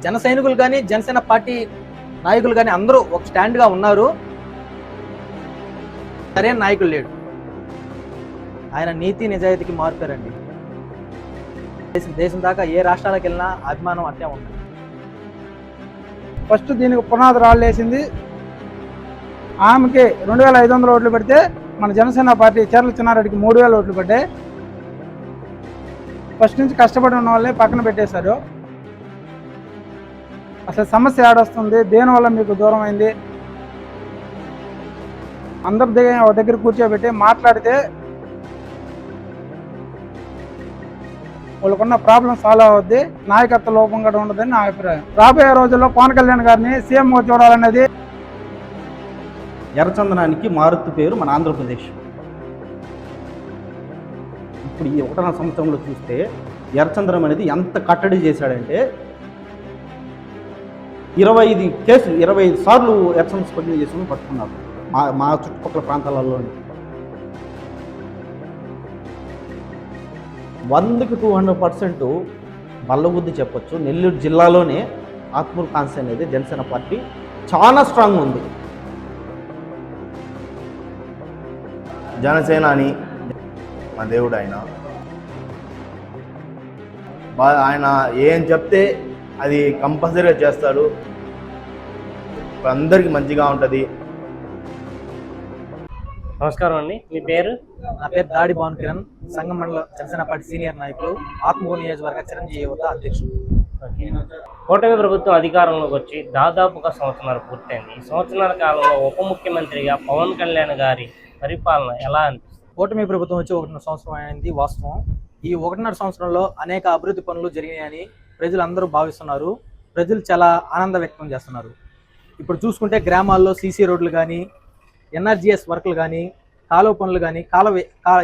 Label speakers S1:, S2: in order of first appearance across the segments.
S1: జన సైనికులు కానీ జనసేన పార్టీ నాయకులు కానీ అందరూ ఒక స్టాండ్గా ఉన్నారు. సరైన నాయకులు లేడు. ఆయన నీతి నిజాయితీకి మారుతారండి. దేశం దాకా ఏ రాష్ట్రాలకు వెళ్ళినా అభిమానం అట్టే ఉంటుంది.
S2: ఫస్ట్ దీనికి పునాది రాళ్ళేసింది ఆమెకి 2500 ఓట్లు పెడితే మన జనసేన పార్టీ చర్ల చిన్నారెడ్డికి 3000 ఓట్లు పడ్డాయి. ఫస్ట్ నుంచి కష్టపడి ఉన్న వాళ్ళే పక్కన పెట్టేశారు. అసలు సమస్య ఏడొస్తుంది, దేనివల్ల మీకు దూరం అయింది, అందరి దగ్గర కూర్చోబెట్టి మాట్లాడితే వాళ్ళకున్న ప్రాబ్లం సాల్వ్ అవుద్ది. నాయకత్వ లోపం కూడా ఉండదని నా అభిప్రాయం. రాబోయే రోజుల్లో పవన్ కళ్యాణ్ గారిని సీఎంగా చూడాలనేది.
S3: ఎర్రచందనానికి మారుతు పేరు మన ఆంధ్రప్రదేశ్. ఇప్పుడు ఈ 1వ సంవత్సరంలో చూస్తే ఎర్రచందనం అనేది ఎంత కట్టడి చేశాడంటే 25 సార్లు ఎర్రచందనం స్మగ్లింగ్ చేసుకుని పట్టుకున్నారు మా చుట్టుపక్కల ప్రాంతాలలో. 100కి 200% బల్లగుద్ది చెప్పొచ్చు. నెల్లూరు జిల్లాలోనే ఆత్మూరు కాన్స్టిట్యూన్సీ అనేది జనసేన పార్టీ చాలా స్ట్రాంగ్ ఉంది.
S4: జనసేన అని మా దేవుడు ఆయన ఏం చెప్తే అది కంపల్సరీగా చేస్తారు. అందరికీ మంచిగా ఉంటుంది.
S5: నమస్కారం అండి, మీ పేరు?
S1: నా పేరు దాడి భాను కిరణ్, సంఘం మండల జనసేన పార్టీ సీనియర్ నాయకులు, ఆత్మకూరు నియోజకవర్గ చిరంజీవి యువత అధ్యక్షుడు.
S5: కూటమి ప్రభుత్వం అధికారంలోకి వచ్చి దాదాపుగా సంవత్సరాలు పూర్తయింది. ఈ సంవత్సరాల కాలంలో ఉప ముఖ్యమంత్రిగా పవన్ కళ్యాణ్ గారి పరిపాలన ఎలా అనిపిస్తుంది?
S1: కూటమి ప్రభుత్వం వచ్చి 1.5 సంవత్సరం అయింది వాస్తవం. ఈ 1.5 సంవత్సరంలో అనేక అభివృద్ధి పనులు జరిగినాయని ప్రజలందరూ భావిస్తున్నారు. ప్రజలు చాలా ఆనందం వ్యక్తం చేస్తున్నారు. ఇప్పుడు చూసుకుంటే గ్రామాల్లో సీసీ రోడ్లు కానీ, ఎన్ఆర్జీఎస్ వర్కులు కానీ, కాలువ పనులు కానీ,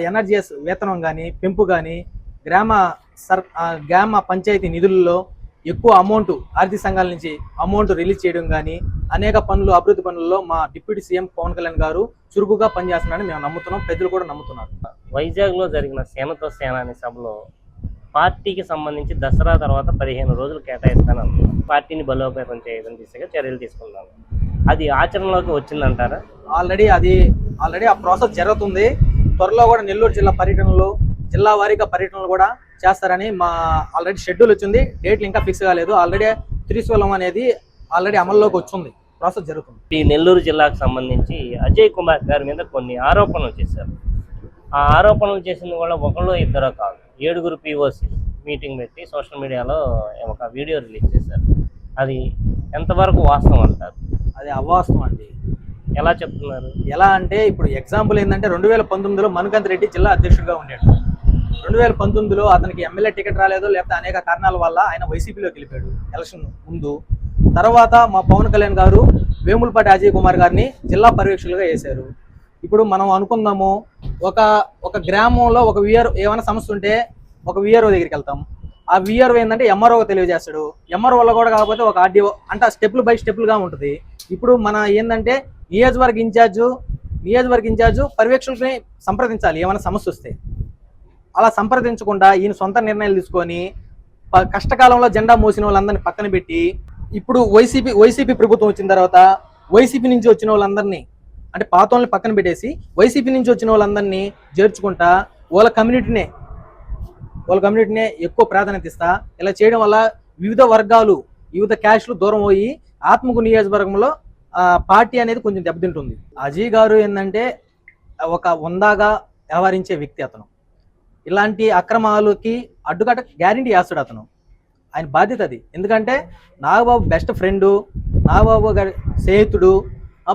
S1: ఎన్ఆర్జీఎస్ వేతనం కానీ, పెంపు కానీ, గ్రామ పంచాయతీ నిధుల్లో ఎక్కువ అమౌంట్ ఆర్థిక సంఘాల నుంచి అమౌంట్ రిలీజ్ చేయడం కానీ, అనేక పనులు అభివృద్ధి పనుల్లో మా డిప్యూటీ సీఎం పవన్ కళ్యాణ్ గారు చురుకుగా పనిచేస్తున్నారని మేము నమ్ముతున్నాం. ప్రజలు కూడా నమ్ముతున్నారు.
S5: వైజాగ్లో జరిగిన సేనతో సేన అనే సభలో పార్టీకి సంబంధించి దసరా తర్వాత 15 రోజులు కేటాయిస్తాను, పార్టీని బలోపేతం చేయడం దిశగా చర్యలు తీసుకున్నాను. అది ఆచరణలోకి వచ్చిందంటారా?
S1: ఆల్రెడీ ఆ ప్రాసెస్ జరుగుతుంది. త్వరలో కూడా నెల్లూరు జిల్లా పర్యటనలు, జిల్లా వారీగా పర్యటనలు కూడా చేస్తారని మా ఆల్రెడీ షెడ్యూల్ వచ్చింది. డేట్లు ఇంకా ఫిక్స్ కాలేదు. ఆల్రెడీ త్రిశూలం అనేది ఆల్రెడీ అమల్లోకి వచ్చింది. ప్రాసెస్ జరుగుతుంది.
S5: ఈ నెల్లూరు జిల్లాకు సంబంధించి అజయ్ కుమార్ గారి మీద కొన్ని ఆరోపణలు చేశారు. ఆ ఆరోపణలు చేసింది కూడా ఒకళ్ళు ఇద్దరు కాదు, 7 POC మీటింగ్ పెట్టి సోషల్ మీడియాలో ఒక వీడియో రిలీజ్ చేశారు. అది ఎంతవరకు వాస్తవం అంటారు?
S1: అది అవాస్తవం అండి.
S5: ఎలా చెప్తున్నారు?
S1: ఎలా అంటే ఇప్పుడు ఎగ్జాంపుల్ ఏంటంటే 2019లో మనుకంత్ రెడ్డి జిల్లా అధ్యక్షుడిగా ఉన్నాడు. 2019లో అతనికి ఎమ్మెల్యే టికెట్ రాలేదు, లేకపోతే అనేక కారణాల వల్ల ఆయన వైసీపీలోకి వెళ్ళిపోయాడు ఎలక్షన్ ముందు. తర్వాత మా పవన్ కళ్యాణ్ గారు వేములపాటి అజయ్ కుమార్ గారిని జిల్లా పర్యవేక్షకులుగా వేశారు. ఇప్పుడు మనం అనుకుందాము, ఒక గ్రామంలో ఒక విఆర్ఓ ఏమైనా సమస్య ఉంటే ఒక విఆర్ఓ దగ్గరికి వెళ్తాం. ఆ విఆర్ఓ ఏంటంటే ఎంఆర్ఓ తెలియజేస్తాడు. ఎంఆర్ఓ వల్ల కూడా కాకపోతే ఒక ఆర్డీఓ అంటే స్టెప్లు బై స్టెప్లుగా ఉంటుంది. ఇప్పుడు మన ఏంటంటే నియోజకవర్గ ఇన్ఛార్జు పర్యవేక్షకుల్ని సంప్రదించాలి ఏమైనా సమస్య వస్తే. అలా సంప్రదించకుండా ఈయన సొంత నిర్ణయాలు తీసుకొని కష్టకాలంలో జెండా మోసిన వాళ్ళందరినీ పక్కన పెట్టి, ఇప్పుడు వైసీపీ ప్రభుత్వం వచ్చిన తర్వాత వైసీపీ నుంచి వచ్చిన వాళ్ళందరినీ అంటే పాత వాళ్ళని పక్కన పెట్టేసి వైసీపీ నుంచి వచ్చిన వాళ్ళందరినీ చేర్చుకుంటా వాళ్ళ కమ్యూనిటీనే ఎక్కువ ప్రాధాన్యత ఇస్తా. ఇలా చేయడం వల్ల వివిధ వర్గాలు, వివిధ క్యాస్ట్లు దూరం పోయి ఆత్మకూరు నియోజకవర్గంలో పార్టీ అనేది కొంచెం దెబ్బతింటుంది. అజయ్ గారు ఏంటంటే ఒక వందాగా వ్యవహరించే వ్యక్తి. అతను ఇలాంటి అక్రమాలకి అడ్డుకట్ట గ్యారెంటీ చేస్తాడు. అతను ఆయన బాధ్యత అది. ఎందుకంటే నాగబాబు బెస్ట్ ఫ్రెండు, నాగబాబు గారి స్నేహితుడు.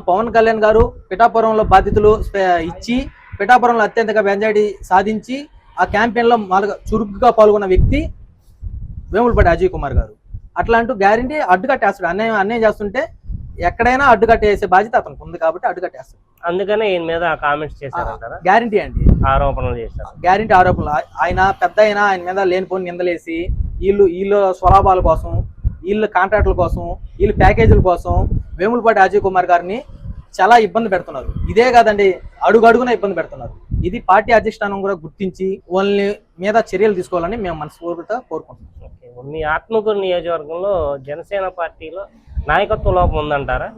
S1: పవన్ కళ్యాణ్ గారు పిఠాపురంలో బాధ్యతలు ఇచ్చి పిఠాపురంలో అత్యంతగా మెజారిటీ సాధించి ఆ క్యాంపెయిన్లో చురుకుగా పాల్గొన్న వ్యక్తి వేములపాటి అజయ్ కుమార్ గారు. అట్లా అంటూ గ్యారెంటీ అడ్డుకట్టేస్తాడు. అన్యాయం చేస్తుంటే ఎక్కడైనా అడ్డుకట్టేసే బాధ్యత అతనికి ఉంది కాబట్టి అడ్డుకట్టేస్తాడు.
S5: అందుకనే ఈయన మీద కామెంట్స్ చేశారంటారా?
S1: గ్యారెంటీ అండి,
S5: ఆరోపణలు చేశారు.
S1: గ్యారెంటీ ఆరోపణలు. ఆయన పెద్ద ఆయన మీద లేనిపోని నిందలేసి వీళ్ళు స్వలాభాల కోసం, వీళ్ళ కాంట్రాక్టుల కోసం, వీళ్ళ ప్యాకేజీల కోసం వేములపాటి అజయ్ కుమార్ గారిని చాలా ఇబ్బంది పెడుతున్నారు. ఇదే కాదండి, అడుగడుగున ఇబ్బంది పెడుతున్నారు. ఇది పార్టీ అధిష్టానం కూడా గుర్తించి వాళ్ళని మీద చర్యలు తీసుకోవాలని మేము మనస్ఫూర్తిగా కోరుకుంటున్నాం.
S5: ఓకే. మీ ఆత్మకూరు నియోజకవర్గంలో జనసేన పార్టీలో నాయకత్వ లోపం ఉందంటారా?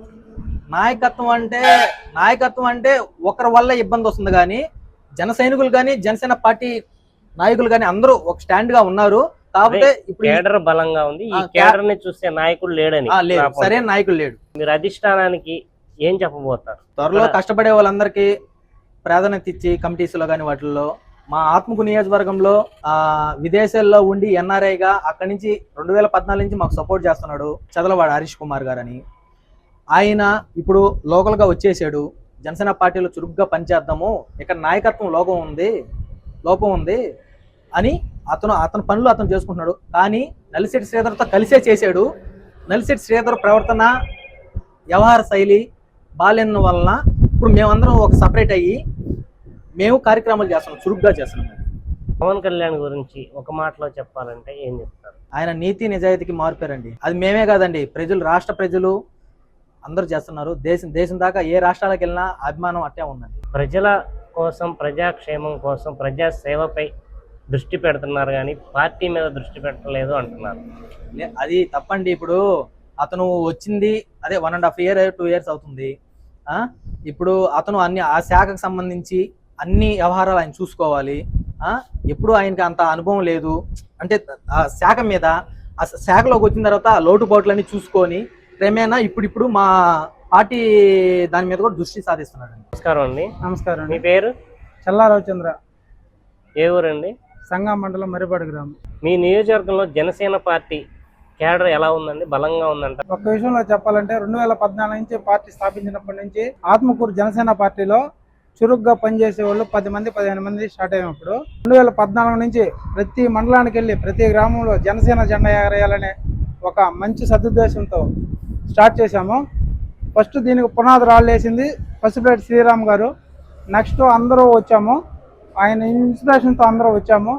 S1: నాయకత్వం అంటే ఒకరి వల్ల ఇబ్బంది వస్తుంది, కానీ జన సైనికులు కానీ జనసేన పార్టీ నాయకులు కానీ అందరూ ఒక స్టాండ్ గా ఉన్నారు. కాకపోతే ఇప్పుడు
S5: కేడర్ బలంగా ఉంది. ఈ కేడర్ ని చూస్తే నాయకుడు లేడని,
S1: సరైన నాయకుడు లేడు.
S5: మీరు అధిష్టానానికి ఏం చెప్పబోతారు?
S1: త్వరలో కష్టపడే వాళ్ళందరికీ ప్రాధాన్యత ఇచ్చి కమిటీస్లో కానీ వాటిల్లో మా ఆత్మకూరు నియోజకవర్గంలో విదేశాల్లో ఉండి ఎన్ఆర్ఐగా అక్కడి నుంచి 2014 నుంచి మాకు సపోర్ట్ చేస్తున్నాడు చదలవాడ హరీష్ కుమార్ గారు అని. ఆయన ఇప్పుడు లోకల్గా వచ్చేసాడు. జనసేన పార్టీలో చురుగ్గా పనిచేద్దాము, ఇక్కడ నాయకత్వం లోపం ఉంది అని అతను పనులు అతను చేసుకుంటున్నాడు. కానీ నలిశెట్టి శ్రీధర్తో కలిసే చేశాడు. నలిశెట్టి శ్రీధర్ ప్రవర్తన, వ్యవహార శైలి బాలేని వలన ఇప్పుడు మేమందరం ఒక సపరేట్ అయ్యి మేము కార్యక్రమాలు చేస్తున్నాం, చురుగ్గా చేస్తున్నాం.
S5: పవన్ కళ్యాణ్ గురించి ఒక మాటలో చెప్పాలంటే ఏం చెప్తారు?
S1: ఆయన నీతి నిజాయితీకి మారిపోయారండి. అది మేమే కాదండి, రాష్ట్ర ప్రజలు అందరూ చేస్తున్నారు. దేశం దాకా ఏ రాష్ట్రాలకు వెళ్ళినా అభిమానం అట్టే ఉందండి.
S5: ప్రజల కోసం, ప్రజాక్షేమం కోసం, ప్రజా సేవపై దృష్టి పెడుతున్నారు కానీ పార్టీ మీద దృష్టి పెట్టలేదు అంటున్నారు.
S1: అది తప్పండి. ఇప్పుడు అతను వచ్చింది అదే 1.5 year 2 years అవుతుంది. ఇప్పుడు అతను ఆ శాఖకు సంబంధించి అన్ని వ్యవహారాలు ఆయన చూసుకోవాలి. ఎప్పుడు ఆయనకి అంత అనుభవం లేదు. అంటే ఆ శాఖ మీద, ఆ శాఖలోకి వచ్చిన తర్వాత ఆ లోటుపాట్లన్నీ చూసుకొని క్రమేణా ఇప్పుడు మా పార్టీ దాని మీద కూడా దృష్టి సాధిస్తున్నాడు.
S5: నమస్కారం అండి.
S2: నమస్కారం.
S5: మీ పేరు?
S2: చల్లారావుచంద్ర.
S5: ఏ ఊరండి?
S2: సంగం మండలం మరిపాడు గ్రామం.
S5: మీ నియోజకవర్గంలో జనసేన పార్టీ కేడర్ ఎలా ఉందండి? బలంగా ఉందంట?
S2: ఒక విషయంలో చెప్పాలంటే 2014 నుంచి పార్టీ స్థాపించినప్పటి నుంచి ఆత్మకూరు జనసేన పార్టీలో చురుగ్గా పనిచేసే వాళ్ళు 10 మంది 15 మంది స్టార్ట్ అయినప్పుడు 2014 నుంచి ప్రతి మండలానికి వెళ్ళి ప్రతి గ్రామంలో జనసేన జెండా ఎగరేయాలనే ఒక మంచి సదుద్దేశంతో స్టార్ట్ చేశాము. ఫస్ట్ దీనికి పునాది రాళ్ళు వేసింది పసుపులేటి శ్రీరామ్ గారు. నెక్స్ట్ అందరూ వచ్చాము, ఆయన ఇన్స్పిరేషన్తో అందరూ వచ్చాము.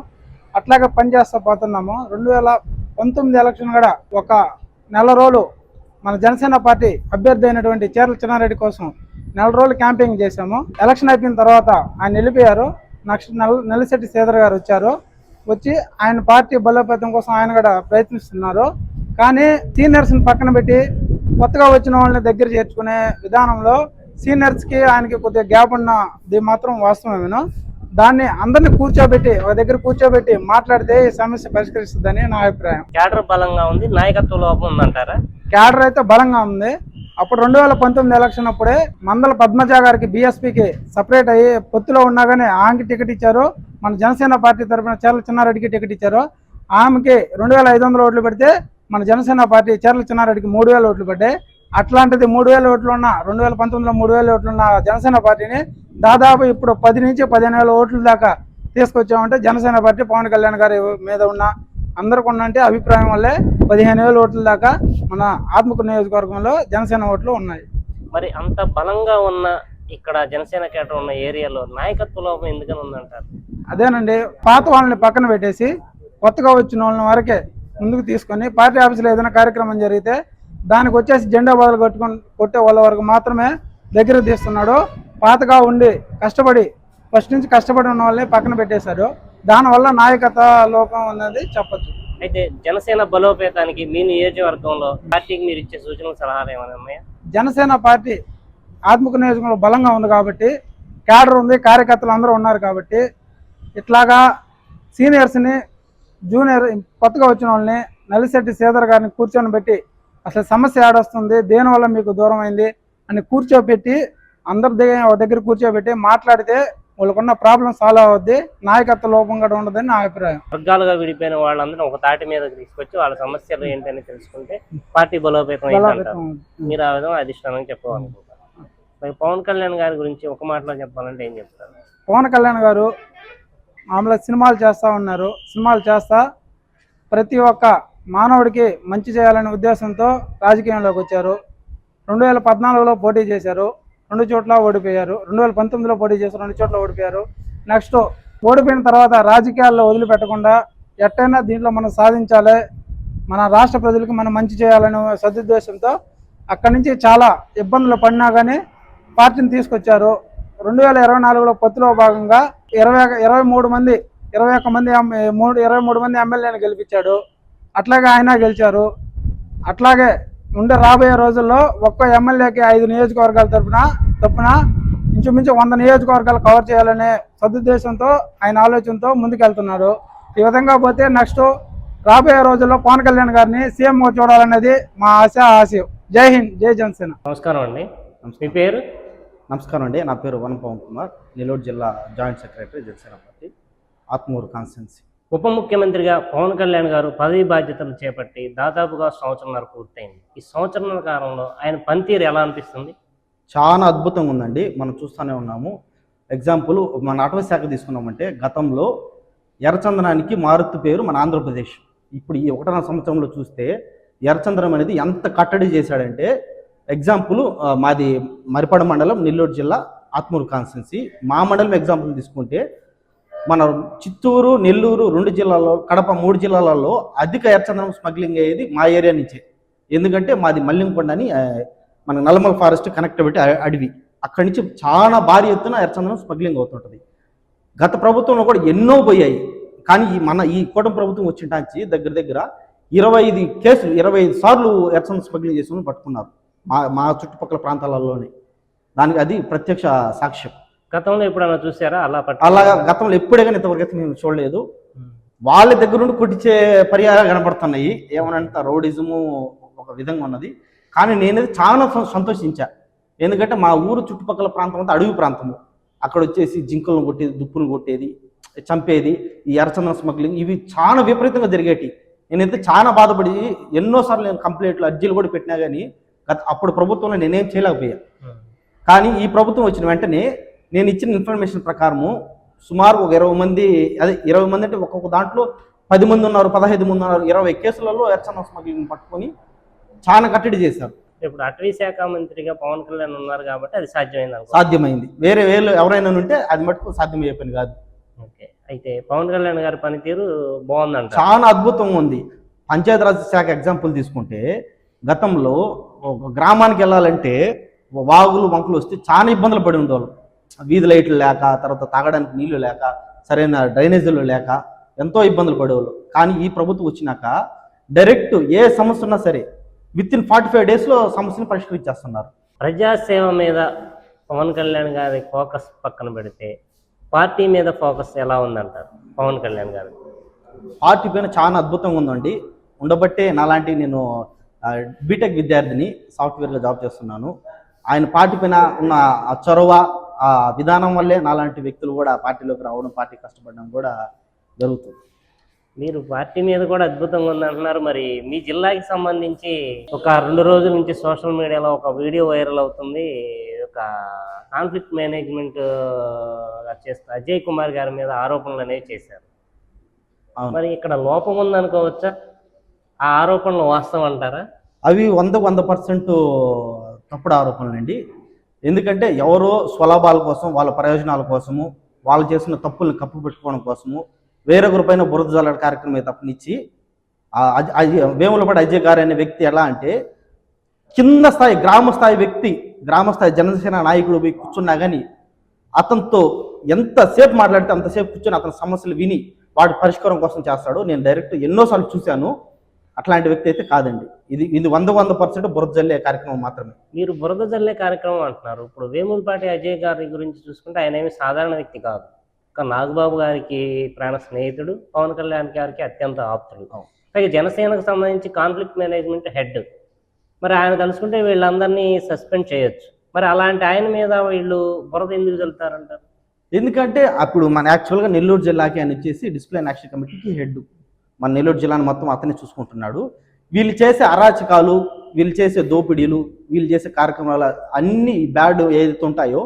S2: అట్లాగే పనిచేస్తూ పోతున్నాము. 2019 ఎలక్షన్ కూడా ఒక నెల రోజులు మన జనసేన పార్టీ అభ్యర్థి అయినటువంటి చీర్ల చిన్నారెడ్డి కోసం నెల రోజులు క్యాంపెయిన్ చేశాము. ఎలక్షన్ అయిపోయిన తర్వాత ఆయన వెళ్ళిపోయారు. నెక్స్ట్ నలిశెట్టి శ్రీధర్ గారు వచ్చి ఆయన పార్టీ బలోపేతం కోసం ఆయన కూడా ప్రయత్నిస్తున్నారు. కానీ సీనియర్స్ని పక్కన పెట్టి కొత్తగా వచ్చిన వాళ్ళని దగ్గర చేర్చుకునే విధానంలో సీనియర్స్కి ఆయనకి కొద్దిగా గ్యాప్ ఉన్నది మాత్రం వాస్తవమేను. దాన్ని అందరినీ ఒక దగ్గర కూర్చోబెట్టి మాట్లాడితే ఈ సమస్య పరిష్కరిస్తుందని నా అభిప్రాయం.
S5: కేడర్ బలంగా ఉంది, నాయకత్వ లోపం ఉందంటారా?
S2: కేడర్ అయితే బలంగా ఉంది. అప్పుడు 2019 ఎలక్షన్ అప్పుడే మందల పద్మజ గారికి బీఎస్పీకి సపరేట్ అయ్యి పొత్తులో ఉన్నా కానీ ఆమెకి టికెట్ ఇచ్చారు. మన జనసేన పార్టీ తరఫున చీర్ల చిన్నారెడ్డికి టికెట్ ఇచ్చారు. ఆమెకి 2500 ఓట్లు పెడితే మన జనసేన పార్టీ చీర్ల చిన్నారెడ్డికి 3000 ఓట్లు పడ్డాయి. అట్లాంటిది 3000 ఓట్లు ఉన్న 2019లో 3000 ఓట్లు ఉన్న జనసేన పార్టీని దాదాపు ఇప్పుడు 10 నుంచి 15,000 ఓట్ల దాకా తీసుకొచ్చామంటే జనసేన పార్టీ పవన్ కళ్యాణ్ గారి మీద ఉన్న అందరికి ఉన్నంటే అభిప్రాయం వల్లే 15,000 ఓట్ల దాకా మన ఆత్మకూరు నియోజకవర్గంలో జనసేన ఓట్లు ఉన్నాయి.
S5: మరి అంత బలంగా ఉన్న ఇక్కడ జనసేన కేడర్ ఉన్న ఏరియాలో నాయకత్వ లోపం ఎందుకని ఉందంటారు?
S2: అదేనండి, పాత వాళ్ళని పక్కన పెట్టేసి కొత్తగా వచ్చిన వాళ్ళని వరకే ముందుకు తీసుకొని పార్టీ ఆఫీసులో ఏదైనా కార్యక్రమం జరిగితే దానికి వచ్చేసి జెండా బదులు కొట్టే వాళ్ళ వరకు మాత్రమే దగ్గర తీస్తున్నాడు. పాతగా ఉండి ఫస్ట్ నుంచి కష్టపడి ఉన్న వాళ్ళని పక్కన పెట్టేశాడు. దానివల్ల నాయకత్వ లోపం ఉన్నది చెప్పచ్చు.
S5: అయితే జనసేన బలోపేతానికి మీ నియోజకవర్గంలో పార్టీకి మీరు ఇచ్చే సూచనలు, సలహాలు ఏమైనా ఉన్నాయా?
S2: జనసేన పార్టీ ఆత్మకూరు నియోజకవర్గంలో బలంగా ఉంది కాబట్టి, క్యాడర్ ఉంది, కార్యకర్తలు అందరూ ఉన్నారు కాబట్టి ఇట్లాగా సీనియర్స్ని జూనియర్ కొత్తగా వచ్చిన వాళ్ళని నలిశెట్టి శ్రీధర్ గారిని కూర్చొని పెట్టి అసలు సమస్య ఏడొస్తుంది, దేనివల్ల మీకు దూరం అయింది అని కూర్చోబెట్టి అందరి దగ్గర కూర్చోబెట్టి మాట్లాడితే వాళ్ళకున్న ప్రాబ్లం సాల్వ్ అవుద్ది. నాయకత్వ లోపం కూడా ఉండదని నా అభిప్రాయం.
S5: వర్గాలుగా విడిపోయిన వాళ్ళందరూ ఒక తాటి మీద తీసుకొచ్చి వాళ్ళ సమస్యలు ఏంటని తెలుసుకుంటే పార్టీ బలోపేతం మీరు ఆ విధంగా అధిష్టానం చెప్పాలనుకుంటారు. పవన్ కళ్యాణ్ గారి గురించి ఒక మాటలో చెప్పాలంటే ఏం చెప్తారు?
S2: పవన్ కళ్యాణ్ గారు మామూలుగా సినిమాలు చేస్తూ ఉన్నారు. సినిమాలు చేస్తా ప్రతి ఒక్క మానవుడికి మంచి చేయాలనే ఉద్దేశంతో రాజకీయంలోకి వచ్చారు. 2014లో పోటీ చేశారు, 2 చోట్ల ఓడిపోయారు. 2019లో పోటీ చేశారు, 2 చోట్ల ఓడిపోయారు. నెక్స్ట్ ఓడిపోయిన తర్వాత రాజకీయాల్లో వదిలిపెట్టకుండా ఎట్టయినా దీంట్లో మనం సాధించాలి, మన రాష్ట్ర ప్రజలకు మనం మంచి చేయాలనే సదుద్దేశంతో అక్కడి నుంచి చాలా ఇబ్బందులు పడినా కానీ పార్టీని తీసుకొచ్చారు. 2024లో పొత్తులో భాగంగా 23 మంది ఎమ్మెల్యేని గెలిపించాడు. అట్లాగే ఆయన గెలిచారు. అట్లాగే రాబోయే రోజుల్లో ఒక్క ఎమ్మెల్యేకి 5 నియోజకవర్గాల తరపున ఇంచుమించు 100 నియోజకవర్గాలు కవర్ చేయాలనే సదుద్దేశంతో ఆయన ఆలోచనతో ముందుకెళ్తున్నారు. ఈ విధంగా పోతే నెక్స్ట్ రాబోయే రోజుల్లో పవన్ కళ్యాణ్ గారిని సీఎం చూడాలనేది మా ఆశయం. జై హింద్, జై జనసేన.
S5: నమస్కారం అండి, మీ పేరు?
S3: నమస్కారం అండి, నా పేరు వన పవన్ కుమార్, నెల్లూరు జిల్లా joint secretary, Janasena party, Atmur constituency.
S5: ఉప ముఖ్యమంత్రిగా పవన్ కళ్యాణ్ గారు పదవి బాధ్యతలు చేపట్టి దాదాపుగా సంవత్సరంన్నర పూర్తయింది. ఈ సంవత్సరంన్నర కాలంలో ఆయన పనితీరు ఎలా అనిపిస్తుంది?
S3: చాలా అద్భుతంగా ఉందండి. మనం చూస్తూనే ఉన్నాము. ఎగ్జాంపుల్ మన అటవీ శాఖ తీసుకున్నామంటే గతంలో ఎర్రచందనానికి మారుతు పేరు మన ఆంధ్రప్రదేశ్. ఇప్పుడు ఈ 1.5 సంవత్సరంలో చూస్తే ఎర్రచందనం అనేది ఎంత కట్టడి చేశాడంటే, ఎగ్జాంపుల్ మాది మరిపడ మండలం, నెల్లూరు జిల్లా, ఆత్మూరు కాన్స్టిట్యున్సీ. మా మండలం ఎగ్జాంపుల్ తీసుకుంటే మన చిత్తూరు, నెల్లూరు 2 జిల్లాల్లో, కడప 3 జిల్లాలలో అధిక ఎర్రచందనం స్మగ్లింగ్ అయ్యేది మా ఏరియా నుంచే. ఎందుకంటే మాది మల్లింకొండ అని మన నల్లమల ఫారెస్ట్ కనెక్టివిటీ అడవి, అక్కడి నుంచి చాలా భారీ ఎత్తున ఎర్రచందనం స్మగ్లింగ్ అవుతుంటుంది. గత ప్రభుత్వంలో కూడా ఎన్నో పోయాయి. కానీ ఈ కూటమి ప్రభుత్వం వచ్చింటాంచి దగ్గర 25 కేసులు, 25 సార్లు ఎర్రచందనం స్మగ్లింగ్ చేసుకుని పట్టుకున్నారు మా చుట్టుపక్కల ప్రాంతాలలోనే. దానికి అది ప్రత్యక్ష సాక్ష్యం.
S5: గతంలో ఎప్పుడైనా చూసారా
S3: అలాగా? గతంలో ఎప్పుడే కానీ ఇంతవరకు మేము చూడలేదు. వాళ్ళ దగ్గర నుండి కొట్టించే పర్యాయాలు కనబడుతున్నాయి. ఏమనంటే రౌడిజము ఒక విధంగా ఉన్నది. కానీ నేనైతే చాలా సంతోషించా. ఎందుకంటే మా ఊరు చుట్టుపక్కల ప్రాంతం అంతా అడవి ప్రాంతము. అక్కడ వచ్చేసి జింకలను కొట్టేది, దుప్పులను కొట్టేది, చంపేది, ఈ ఎర్రచందనం స్మగ్లింగ్ ఇవి చాలా విపరీతంగా జరిగేటి. నేనైతే చాలా బాధపడి ఎన్నోసార్లు నేను కంప్లైంట్లు, అర్జీలు కూడా పెట్టినా కానీ అప్పుడు ప్రభుత్వంలో నేనేం చేయలేకపోయా. కానీ ఈ ప్రభుత్వం వచ్చిన వెంటనే నేను ఇచ్చిన ఇన్ఫర్మేషన్ ప్రకారము సుమారు ఒక 20 మంది, అదే 20 మంది అంటే ఒక్కొక్క దాంట్లో 10 మంది ఉన్నారు, 15 మంది ఉన్నారు, 20 కేసులలో ఎర్రచందనం స్మగ్లింగ్ పట్టుకొని చాలా కట్టడి చేశారు.
S5: ఇప్పుడు అటవీ శాఖ మంత్రిగా పవన్ కళ్యాణ్ ఉన్నారు కాబట్టి అది
S3: సాధ్యమైంది. వేరే ఎవరైనా ఉంటే అది మటుకు సాధ్యమయ్యే పని కాదు.
S5: ఓకే, అయితే పవన్ కళ్యాణ్ గారి పనితీరు బాగుందంట,
S3: చాలా అద్భుతంగా ఉంది. పంచాయతీరాజ్ శాఖ ఎగ్జాంపుల్ తీసుకుంటే గతంలో ఒక గ్రామానికి వెళ్ళాలంటే వాగులు వంకలు వస్తే చాలా ఇబ్బందులు పడి ఉండేవాళ్ళు. వీధి లైట్లు లేక, తర్వాత తాగడానికి నీళ్లు లేక, సరైన డ్రైనేజీలు లేక ఎంతో ఇబ్బందులు పడేవాళ్ళు. కానీ ఈ ప్రభుత్వం వచ్చినాక డైరెక్ట్ ఏ సమస్య ఉన్నా సరే విత్-ఇన్ 45 డేస్లో సమస్యను పరిష్కరించేస్తున్నారు.
S5: ప్రజాసేవ మీద పవన్ కళ్యాణ్ గారి ఫోకస్ పక్కన పెడితే పార్టీ మీద ఫోకస్ ఎలా ఉందంటారు? పవన్ కళ్యాణ్ గారు
S3: పార్టీ పైన చాలా అద్భుతంగా ఉందండి. ఉండబట్టే నాలాంటి నేను బీటెక్ విద్యార్థిని, సాఫ్ట్వేర్గా జాబ్ చేస్తున్నాను. ఆయన పార్టీ పైన ఉన్న ఆ చొరవ, ఆ విధానం వల్లే నాలాంటి వ్యక్తులు కూడా పార్టీలోకి రావడం, పార్టీ కష్టపడడం కూడా జరుగుతుంది.
S5: మీరు పార్టీ మీద కూడా అద్భుతంగా ఉందంటున్నారు. మరి మీ జిల్లాకి సంబంధించి ఒక 2 రోజుల నుంచి సోషల్ మీడియాలో ఒక వీడియో వైరల్ అవుతుంది. ఒక కాన్ఫ్లిక్ట్ మేనేజ్మెంట్ చేస్తూ అజయ్ కుమార్ గారి మీద ఆరోపణలు అనేవి చేశారు. మరి ఇక్కడ లోపం ఉందనుకోవచ్చా? ఆ ఆరోపణలు వాస్తవం అంటారా?
S3: అవి 100% తప్పుడు ఆరోపణలండి. ఎందుకంటే ఎవరో స్వలాభాల కోసం, వాళ్ళ ప్రయోజనాల కోసము, వాళ్ళు చేసిన తప్పులను కప్పు పెట్టుకోవడం కోసము వేరొకరిపైన బురద జల్లడ కార్యక్రమం తప్పనిచ్చి వేములపాటి అజయ్ గారు అనే వ్యక్తి ఎలా అంటే కింద స్థాయి, గ్రామ స్థాయి వ్యక్తి, గ్రామ స్థాయి జనసేన నాయకుడు పోయి కూర్చున్నా కానీ అతనితో ఎంతసేపు మాట్లాడితే అంతసేపు కూర్చొని అతని సమస్యలు విని వాటి పరిష్కారం కోసం చేస్తాడు. నేను డైరెక్ట్ ఎన్నోసార్లు చూశాను. అట్లాంటి వ్యక్తి అయితే కాదండి. ఇది 100% బురద జల్లే కార్యక్రమం మాత్రమే.
S5: మీరు బురద జల్లే కార్యక్రమం అంటున్నారు. ఇప్పుడు వేములపాటి అజయ్ గారి గురించి చూసుకుంటే ఆయన ఏమి సాధారణ వ్యక్తి కాదు. ఒక నాగబాబు గారికి ప్రాణ స్నేహితుడు, పవన్ కళ్యాణ్ గారికి అత్యంత ఆప్తుడు. అలాగే జనసేనకు సంబంధించి కాన్ఫ్లిక్ట్ మేనేజ్మెంట్ హెడ్. మరి ఆయన తలుచుకుంటే వీళ్ళందరినీ సస్పెండ్ చేయొచ్చు. మరి అలాంటి ఆయన మీద వీళ్ళు బురద ఎందుకు చల్లుతారంటారు?
S3: ఎందుకంటే అప్పుడు మన యాక్చువల్గా నెల్లూరు జిల్లాకి ఆయన వచ్చేసి డిసిప్లిన్ యాక్షన్ కమిటీకి హెడ్. మన నెల్లూరు జిల్లాను మొత్తం అతనే చూసుకుంటున్నాడు. వీళ్ళు చేసే అరాచకాలు, వీళ్ళు చేసే దోపిడీలు, వీళ్ళు చేసే కార్యక్రమాలు అన్ని బ్యాడ్ ఏదైతే ఉంటాయో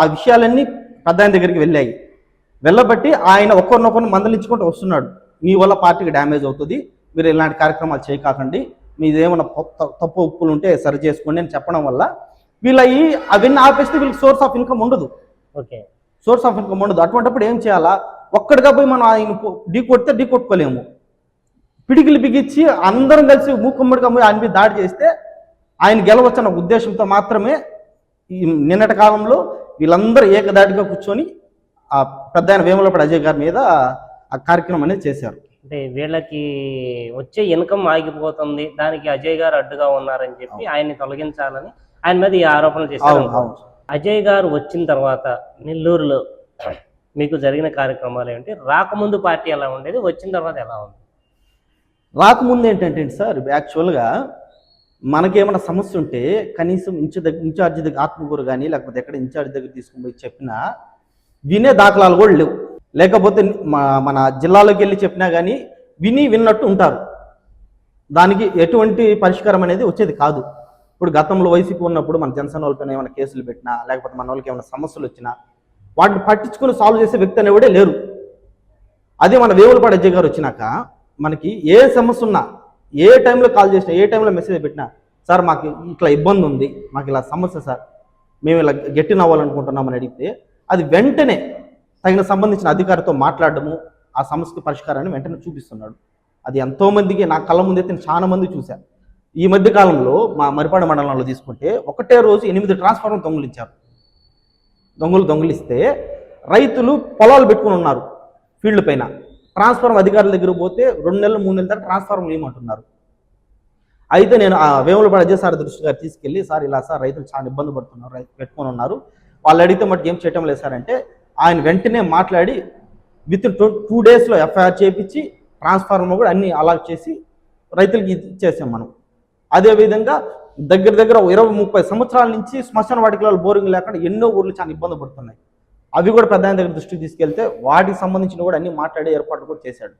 S3: ఆ విషయాలన్నీ ప్రధాని దగ్గరికి వెళ్ళాయి. వెళ్ళబట్టి ఆయన ఒక్కరినొకరిని మందలించుకుంటూ వస్తున్నాడు. మీ వల్ల పార్టీకి డ్యామేజ్ అవుతుంది, మీరు ఇలాంటి కార్యక్రమాలు చేయకాకండి, మీదేమైనా తప్పు ఉప్పులు ఉంటే సరి చేసుకోండి అని చెప్పడం వల్ల వీళ్ళు అవన్నీ ఆపేస్తే వీళ్ళకి సోర్స్ ఆఫ్ ఇన్కమ్ ఉండదు.
S5: ఓకే,
S3: సోర్స్ ఆఫ్ ఇన్కమ్ ఉండదు. అటువంటిప్పుడు ఏం చేయాలా? ఒక్కడిగా పోయి మనం ఆయన ఢీ కొడితే ఢీ కొట్టుకోలేము. పిడికిలు బిగించి అందరం కలిసి మూకుమ్మడిగా పోయి ఆయన మీద దాడి చేస్తే ఆయన గెలవచ్చన్న ఉద్దేశంతో మాత్రమే ఈ నిన్నటి కాలంలో వీళ్ళందరూ ఏకదాటిగా కూర్చొని ఆ పెద్ద ఆయన వేములపాటి అజయ్ గారి మీద ఆ కార్యక్రమం అనేది చేశారు.
S5: అంటే వీళ్ళకి వచ్చే ఇన్కమ్ ఆగిపోతుంది, దానికి అజయ్ గారు అడ్డుగా ఉన్నారని చెప్పి ఆయన్ని తొలగించాలని ఆయన మీద ఈ ఆరోపణలు చేశారు. అజయ్ గారు వచ్చిన తర్వాత నెల్లూరులో మీకు జరిగిన కార్యక్రమాలు ఏంటి? రాకముందు పార్టీ ఎలా ఉండేది, వచ్చిన తర్వాత ఎలా ఉంది?
S3: రాకముందు ఏంటంటే సార్, యాక్చువల్గా మనకేమైనా సమస్య ఉంటే కనీసం ఇన్ఛార్జి దగ్గర ఆత్మకూరు కానీ లేకపోతే ఎక్కడ ఇన్ఛార్జి దగ్గర తీసుకుని పోయి చెప్పినా వినే దాఖలాలు కూడా లేవు. లేకపోతే మన జిల్లాలోకి వెళ్ళి చెప్పినా కానీ విన్నట్టు ఉంటారు. దానికి ఎటువంటి పరిష్కారం అనేది వచ్చేది కాదు. ఇప్పుడు గతంలో వైసీపీ ఉన్నప్పుడు మన జనసేన వాళ్ళపైన ఏమైనా కేసులు పెట్టినా లేకపోతే మన వాళ్ళకి ఏమైనా సమస్యలు వచ్చినా వాటిని పట్టించుకుని సాల్వ్ చేసే వ్యక్తి అనేవాడే లేరు. అదే మన వేములపాటి అజయ్ గారు వచ్చినాక మనకి ఏ సమస్య ఉన్నా, ఏ టైంలో కాల్ చేసినా, ఏ టైంలో మెసేజ్ పెట్టినా, సార్ మాకు ఇట్లా ఇబ్బంది ఉంది, మాకు ఇలా సమస్య సార్, మేము ఇలా గట్టిన అవ్వాలనుకుంటున్నామని అడిగితే అది వెంటనే తగిన సంబంధించిన అధికారితో మాట్లాడడము, ఆ సమస్యకి పరిష్కారాన్ని వెంటనే చూపిస్తున్నాడు. అది ఎంతోమందికి నా కళ్ళ ముందైతే నేను చాలా మంది చూశాను. ఈ మధ్య కాలంలో మా మరిపాడు మండలంలో తీసుకుంటే ఒకటే రోజు 8 ట్రాన్స్ఫార్మర్ దొంగిలిస్తే రైతులు పొలాలు పెట్టుకుని ఉన్నారు ఫీల్డ్ పైన. ట్రాన్స్ఫార్మర్ అధికారుల దగ్గర పోతే 2 నెలలు 3 నెలల తర్వాత ట్రాన్స్ఫార్మర్ ఏమంటున్నారు. అయితే నేను ఆ వేములపాటి అజయ్ సార్ దృష్టిగా తీసుకెళ్ళి, సార్ ఇలా సార్ రైతులు చాలా ఇబ్బంది పడుతున్నారు, రైతు పెట్టుకొని ఉన్నారు, వాళ్ళు అడిగితే మటు ఏం చేయటం లేదు సార్ అంటే ఆయన వెంటనే మాట్లాడి విత్ 2 డేస్లో ఎఫ్ఐఆర్ చేయించి ట్రాన్స్ఫార్మర్ కూడా అన్ని అలాట్ చేసి రైతులకి ఇచ్చేసాం మనం. అదేవిధంగా దగ్గర 20-30 సంవత్సరాల నుంచి శ్మశాన వాటికలలో బోరింగ్ లేకుండా ఎన్నో ఊర్లు చాలా ఇబ్బంది పడుతున్నాయి. అవి కూడా పెద్ద ఆయన దగ్గర దృష్టికి తీసుకెళ్తే వాటికి సంబంధించిన కూడా అన్ని మాట్లాడే ఏర్పాట్లు కూడా చేశాడు.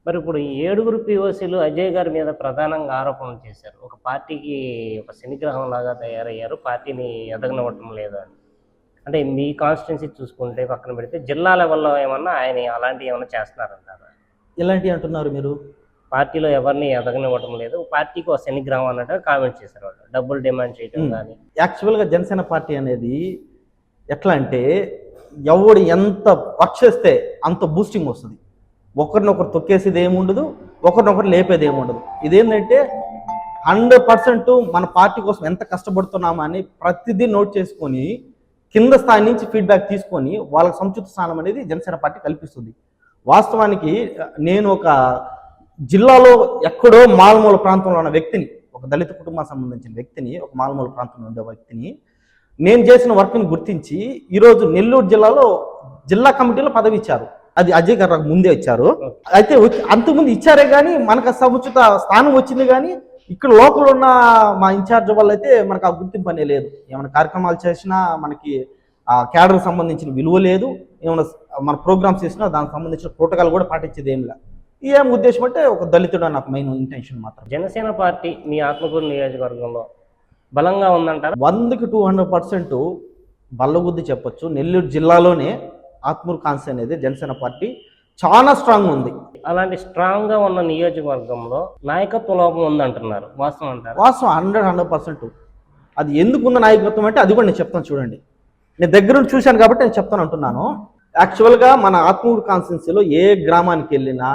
S5: మరి ఇప్పుడు 7 POCలు అజయ్ గారి మీద ప్రధానంగా ఆరోపణలు చేశారు. ఒక పార్టీకి ఒక శనిగ్రహం లాగా తయారయ్యారు, పార్టీని ఎదగనివ్వటం లేదు అని. అంటే మీ కాన్స్టిట్యున్సీ చూసుకుంటే పక్కన పెడితే జిల్లా లెవెల్లో ఏమన్నా ఆయన అలాంటివి ఏమన్నా చేస్తున్నారంటారా?
S3: ఎలాంటివి అంటున్నారు మీరు?
S5: పార్టీలో ఎవరిని ఎదగనివ్వటం లేదు, పార్టీకి ఒక శనిగ్రహం అన్నట్టు కామెంట్ చేశారు వాళ్ళు, డబ్బులు డిమాండ్ చేయడం కానీ.
S3: యాక్చువల్గా జనసేన పార్టీ అనేది ఎట్లా అంటే ఎవడు ఎంత వర్క్ చేస్తే అంత బూస్టింగ్ వస్తుంది. ఒకరినొకరు తొక్కేసేది ఏముండదు, ఒకరినొకరు లేపేది ఏముండదు. ఇదేంటంటే 100% మన పార్టీ కోసం ఎంత కష్టపడుతున్నామా అని ప్రతిదీ నోట్ చేసుకొని కింద స్థాయి నుంచి ఫీడ్బ్యాక్ తీసుకొని వాళ్ళకి సంతృప్తి స్థానం అనేది జనసేన పార్టీ కల్పిస్తుంది. వాస్తవానికి నేను ఒక జిల్లాలో ఎక్కడో మారుమూల ప్రాంతంలో ఉన్న వ్యక్తిని, ఒక దళిత కుటుంబానికి సంబంధించిన వ్యక్తిని, ఒక మారుమూల ప్రాంతంలో ఉండే వ్యక్తిని, నేను చేసిన వర్క్ని గుర్తించి ఈరోజు నెల్లూరు జిల్లాలో జిల్లా కమిటీలో పదవి ఇచ్చారు. అది అజయ్ గారు ముందే ఇచ్చారు. అయితే అంతకుముందు ఇచ్చారే కానీ మనకు సముచిత స్థానం వచ్చింది. కానీ ఇక్కడ లోకల్ ఉన్న మా ఇన్ఛార్జ్ వల్ల అయితే మనకు ఆ గుర్తింపు అనే లేదు. ఏమైనా కార్యక్రమాలు చేసినా మనకి ఆ క్యాడర్కి సంబంధించిన విలువ లేదు, ఏమైనా మన ప్రోగ్రామ్స్ చేసినా దానికి సంబంధించిన ప్రోటోకాల్ కూడా పాటించేది ఏం లేదు. ఏం ఉద్దేశం అంటే ఒక దళితుడు నాకు మెయిన్ ఇంటెన్షన్ మాత్రం.
S5: జనసేన పార్టీ మీ ఆత్మకూరు నియోజకవర్గంలో బలంగా ఉందంటారా?
S3: 100% బల్లగుద్ది చెప్పొచ్చు. నెల్లూరు జిల్లాలోనే ఆత్మూరు కాన్సె అనేది జనసేన పార్టీ చాలా స్ట్రాంగ్ ఉంది.
S5: అలాంటి స్ట్రాంగ్ గా ఉన్న నియోజకవర్గంలో నాయకత్వ లోపం ఉందంటున్నారు, వాస్తవం అంటారు?
S3: వాస్తవం 100%. అది ఎందుకు ఉంది నాయకత్వం అంటే అది కూడా నేను చెప్తాను చూడండి. నేను దగ్గర నుంచి చూశాను కాబట్టి నేను చెప్తాను అంటున్నాను. యాక్చువల్గా మన ఆత్మూరు కాన్స్టిట్యున్సీలో ఏ గ్రామానికి వెళ్ళినా,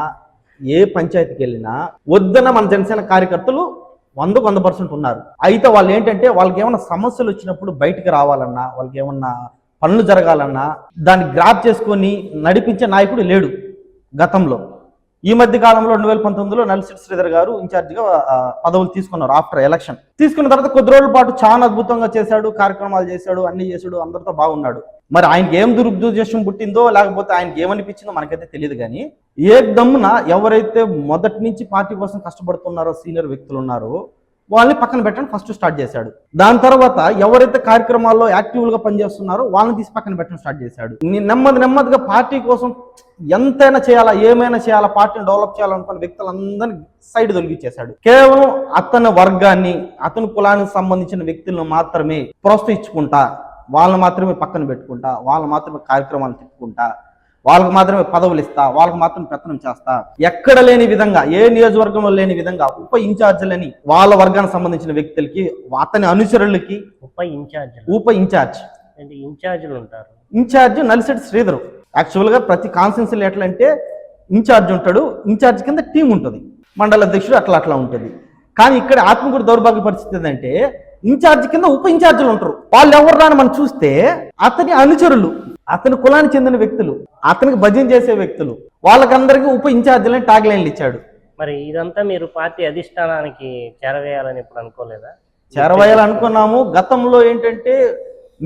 S3: ఏ పంచాయతీకి వెళ్ళినా వద్దన్న మన జనసేన కార్యకర్తలు 100% ఉన్నారు. అయితే వాళ్ళు ఏంటంటే వాళ్ళకి ఏమైనా సమస్యలు వచ్చినప్పుడు బయటికి రావాలన్నా, వాళ్ళకి ఏమన్నా పనులు జరగాలన్నా దాన్ని గ్రాప్ చేసుకొని నడిపించే నాయకుడు లేడు గతంలో. ఈ మధ్య కాలంలో 2019లో నల్సిట్ శ్రీధర్ గారు ఇన్ఛార్జిగా పదవులు తీసుకున్నారు. ఆఫ్టర్ ఎలక్షన్ తీసుకున్న తర్వాత కొద్ది రోజుల పాటు చాలా అద్భుతంగా చేశాడు, కార్యక్రమాలు చేశాడు, అన్ని చేశాడు, అందరితో బాగున్నాడు. మరి ఆయనకి ఏం దురుద్దేశం పుట్టిందో లేకపోతే ఆయనకి ఏమనిపించిందో మనకైతే తెలియదు. కానీ ఏ దమ్మున ఎవరైతే మొదటి నుంచి పార్టీ కోసం కష్టపడుతున్నారో సీనియర్ వ్యక్తులు ఉన్నారో వాళ్ళని పక్కన పెట్టడం ఫస్ట్ స్టార్ట్ చేశాడు. దాని తర్వాత ఎవరైతే కార్యక్రమాల్లో యాక్టివ్గా పనిచేస్తున్నారో వాళ్ళని తీసి పక్కన పెట్టడం స్టార్ట్ చేశాడు. నెమ్మదిగా పార్టీ కోసం ఎంతైనా చేయాలా, ఏమైనా చేయాలా, పార్టీని డెవలప్ చేయాలనుకున్న వ్యక్తులందరినీ సైడ్ తొలగించేశాడు. కేవలం అతని వర్గాన్ని, అతని కులానికి సంబంధించిన వ్యక్తులను మాత్రమే ప్రోత్సహించుకుంటా, వాళ్ళని మాత్రమే పక్కన పెట్టుకుంటా, వాళ్ళని మాత్రమే కార్యక్రమాలు తిప్పుకుంటా, వాళ్ళకి మాత్రమే పదవులు ఇస్తా, వాళ్ళకి మాత్రం పెత్తనం చేస్తా, ఎక్కడ లేని విధంగా, ఏ నియోజకవర్గంలో లేని విధంగా ఉప ఇన్ఛార్జీలని వాళ్ళ వర్గానికి సంబంధించిన వ్యక్తులకి, అతని అనుచరులకి ఉప ఇన్ఛార్జీలు ఉంటారు. ఇన్ఛార్జ్ నల్సిట్ శ్రీధర్. యాక్చువల్గా ప్రతి కాన్స్టిట్యున్సీలో ఎట్లా అంటే ఇన్ఛార్జ్ ఉంటాడు, ఇన్ఛార్జ్ కింద టీం ఉంటుంది, మండల అధ్యక్షుడు అట్లా ఉంటుంది. కానీ ఇక్కడ ఆత్మకూరు దౌర్భాగ్య పరిస్థితి ఏంటంటే ఇన్ఛార్జ్ కింద ఉప ఇన్ఛార్జీలు ఉంటారు. వాళ్ళు ఎవరు రాని మనం చూస్తే అతని అనుచరులు, అతని కులానికి చెందిన వ్యక్తులు, అతనికి భజన చేసే వ్యక్తులు, వాళ్ళకందరికీ ఉప ఇన్ఛార్జీలని ట్యాగ్ లైన్లు ఇచ్చాడు.
S5: మరి ఇదంతా మీరు పార్టీ అధిష్టానానికి చేరవేయాలని ఇప్పుడు అనుకోలేదా?
S3: చేరవేయాలనుకున్నాము. గతంలో ఏంటంటే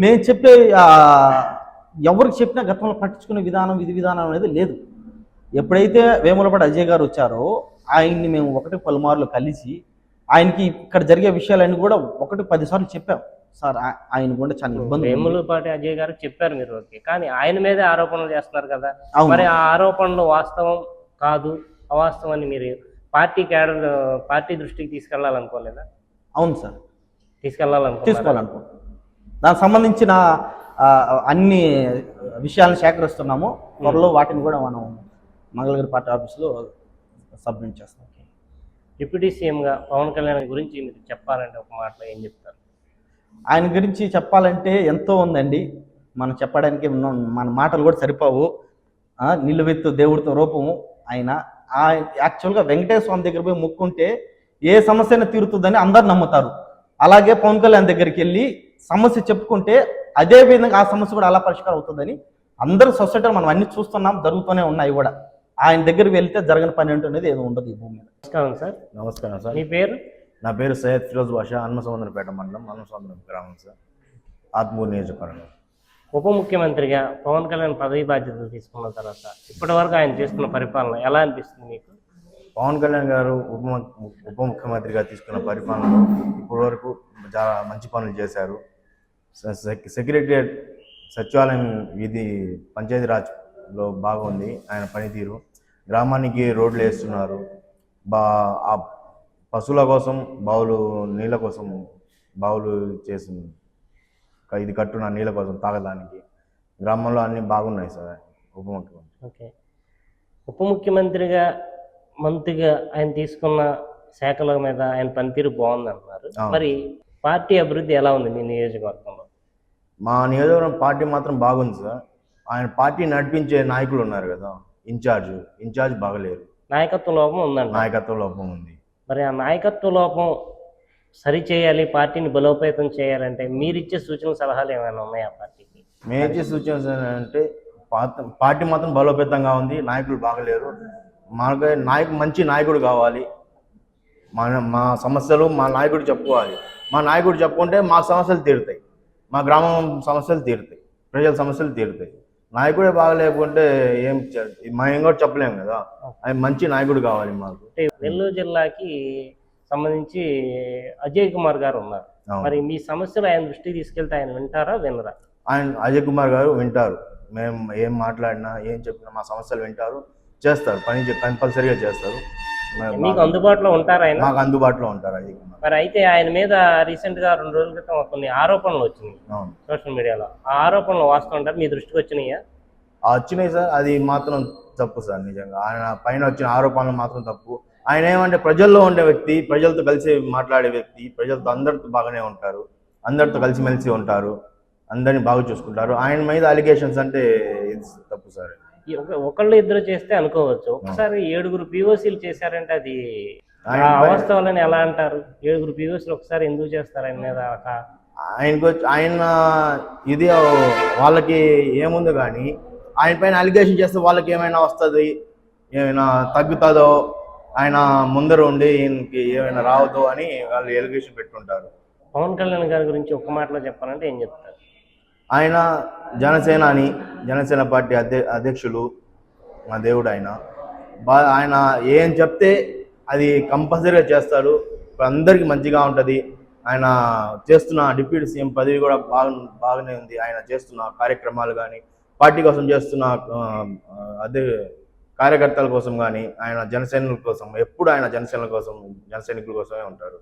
S3: మేము చెప్పే ఎవరికి చెప్పినా గతంలో పట్టించుకునే విధానం, విధి విధానం అనేది లేదు. ఎప్పుడైతే వేములపాటి అజయ్ గారు వచ్చారో ఆయన్ని మేము ఒకటి పలుమార్లు కలిసి ఆయనకి ఇక్కడ జరిగే విషయాలన్నీ కూడా 10 సార్లు చెప్పాం. సార్ ఆయన కూడా చాలా ఇబ్బంది.
S5: వేములపాటి అజయ్ గారు చెప్పారు మీరు, ఓకే, కానీ ఆయన మీదే ఆరోపణలు చేస్తున్నారు కదా. మరి ఆ ఆరోపణలు వాస్తవం కాదు, అవాస్తవం అని మీరు పార్టీ దృష్టికి తీసుకెళ్లాలనుకోలేదా?
S3: అవును సార్,
S5: తీసుకోవాలనుకో.
S3: దానికి సంబంధించిన అన్ని విషయాలను సేకరిస్తున్నాము. త్వరలో వాటిని కూడా మనం మంగళగిరి పార్టీ ఆఫీస్లో సబ్మిట్ చేస్తాం.
S5: డిప్యూటీ సీఎంగా పవన్ కళ్యాణ్ గురించి మీరు చెప్పాలంటే ఒక మాటలో ఏం చెప్తారు?
S3: ఆయన గురించి చెప్పాలంటే ఎంతో ఉందండి. మనం చెప్పడానికి మన మాటలు కూడా సరిపోవు. నిలువెత్తు దేవుడితో రూపము ఆయన. యాక్చువల్గా వెంకటేశ్వర స్వామి దగ్గర పోయి మొక్కుంటే ఏ సమస్యను తీరుతుందని అందరు నమ్ముతారు. అలాగే పవన్ కళ్యాణ్ దగ్గరికి వెళ్ళి సమస్య చెప్పుకుంటే అదే విధంగా ఆ సమస్య కూడా అలా పరిష్కారం అవుతుందని అందరూ సొసైటీలో మనం అన్ని చూస్తున్నాం, జరుగుతూనే ఉన్నాయి కూడా. ఆయన దగ్గరికి వెళ్తే జరగని పని అనేది ఏదో ఉండదు ఈ భూమి మీద.
S5: నమస్కారం సార్.
S4: నమస్కారం సార్.
S5: మీ పేరు?
S4: నా పేరు సయ్యద్ ఫిరోజ్ బాషా, హనుమసముద్రపేట మండలం, హనుమసముద్రం గ్రామం సార్, ఆత్మూరు నియోజకవర్గం.
S5: ఉప ముఖ్యమంత్రిగా పవన్ కళ్యాణ్ పదవి బాధ్యతలు తీసుకున్న తర్వాత ఇప్పటి వరకు ఆయన చేస్తున్న పరిపాలన ఎలా అనిపిస్తుంది మీకు?
S4: పవన్ కళ్యాణ్ గారు ఉప ముఖ్యమంత్రిగా తీసుకున్న పరిపాలనలో ఇప్పటి వరకు చాలా మంచి పనులు చేశారు. సెక్రటరియట్, సచివాలయం, వీధి పంచాయతీరాజ్లో బాగుంది ఆయన పనితీరు. గ్రామానికి రోడ్లు వేస్తున్నారు. ఆ పశువుల కోసం బావులు, నీళ్ళ కోసం బావులు చేసింది. ఇది కట్టున నీళ్ళ కోసం తాగడానికి. గ్రామంలో అన్నీ బాగున్నాయి సార్ ఉప ముఖ్యమంత్రి.
S5: ఓకే, ఉప ముఖ్యమంత్రిగా మంత్రిగా ఆయన తీసుకున్న శాఖల మీద ఆయన పనితీరు బాగుంది అంటున్నారు. మరి పార్టీ అభివృద్ధి ఎలా ఉంది మీ నియోజకవర్గంలో?
S4: మా నియోజకవర్గం పార్టీ మాత్రం బాగుంది సార్. ఆయన పార్టీ నడిపించే నాయకులు ఉన్నారు కదా, ఇన్ఛార్జ్ బాగలేరు.
S5: నాయకత్వ లోపం ఉందండి.
S4: నాయకత్వ లోపం ఉంది.
S5: మరి ఆ నాయకత్వ లోపం సరిచేయాలి, పార్టీని బలోపేతం చేయాలంటే మీరిచ్చే సూచనలు, సలహాలు ఏమైనా ఉన్నాయా పార్టీకి?
S4: మేము ఇచ్చే సూచన అంటే పార్టీ మాత్రం బలోపేతంగా ఉంది, నాయకులు బాగలేరు. మనకు మంచి నాయకుడు కావాలి. మా సమస్యలు మా నాయకుడు చెప్పుకోవాలి. మా నాయకుడు చెప్పుకుంటే మా సమస్యలు తీరుతాయి, మా గ్రామం సమస్యలు తీరుతాయి, ప్రజల సమస్యలు తీరుతాయి. నాయకుడే బాగలేకుంటే మేము కూడా చెప్పలేము కదా. ఆయన మంచి నాయకుడు కావాలి మాకు.
S5: నెల్లూరు జిల్లాకి సంబంధించి అజయ్ కుమార్ గారు ఉన్నారు. మరి మీ సమస్యలు ఆయన దృష్టికి తీసుకెళ్తే ఆయన వింటారా, వినరా?
S4: ఆయన అజయ్ కుమార్ గారు వింటారు. మేము ఏం మాట్లాడినా, ఏం చెప్పినా మా సమస్యలు వింటారు, చేస్తారు. పని కంపల్సరీగా చేస్తారు.
S5: మీకు అందుబాటులో ఉంటారు ఆయన?
S4: మాకు అందుబాటులో ఉంటారు అజయ్ కుమార్.
S5: మరి అయితే ఆయన మీద రీసెంట్ గా 2 రోజుల క్రితం కొన్ని ఆరోపణలు వచ్చినాయి సోషల్ మీడియాలో. ఆ ఆరోపణలు వాస్తవం ఉంటారు, మీ దృష్టికి వచ్చినాయా?
S4: వచ్చినాయి సార్. అది మాత్రం తప్పు సార్. నిజంగా ఆయన పైన వచ్చిన ఆరోపణలు మాత్రం తప్పు. ఆయన ఏమంటే ప్రజల్లో ఉండే వ్యక్తి, ప్రజలతో కలిసి మాట్లాడే వ్యక్తి, ప్రజలతో అందరితో బాగానే ఉంటారు, అందరితో కలిసిమెలిసి ఉంటారు, అందరినీ బాగా చూసుకుంటారు. ఆయన మీద అలిగేషన్స్ అంటే ఇది తప్పు సార్.
S5: ఒకళ్ళు ఇద్దరు చేస్తే అనుకోవచ్చు, ఒకసారి 7 POCలు చేశారంటే అది అవాస్తవాలని ఎలా అంటారు? 7 POCలు ఒకసారి ఎందుకు చేస్తారు ఆయన మీద?
S4: ఆయన ఇది వాళ్ళకి ఏముంది కానీ ఆయన పైన అలిగేషన్ చేస్తే వాళ్ళకి ఏమైనా వస్తుంది, ఏమైనా తగ్గుతుందో, ఆయన ముందర ఉండి ఈయనకి ఏమైనా రావద్దు అని వాళ్ళు ఎలిగేషన్ పెట్టుకుంటారు.
S5: పవన్ కళ్యాణ్ గారి గురించి ఒక్క మాటలో చెప్పాలంటే ఏం చెప్తారు?
S4: ఆయన జనసేన పార్టీ అధ్యక్షులు, మా దేవుడు ఆయన. ఆయన ఏం చెప్తే అది కంపల్సరీగా చేస్తారు. అందరికీ మంచిగా ఉంటుంది. ఆయన చేస్తున్న డిప్యూటీ సీఎం పదవి కూడా బాగానే ఉంది. ఆయన చేస్తున్న కార్యక్రమాలు కానీ, పార్టీ కోసం చేస్తున్న అదే కార్యకర్తల కోసం కానీ, ఆయన జనసైనికుల కోసం, ఎప్పుడు ఆయన జనసైనికుల కోసమే ఉంటారు.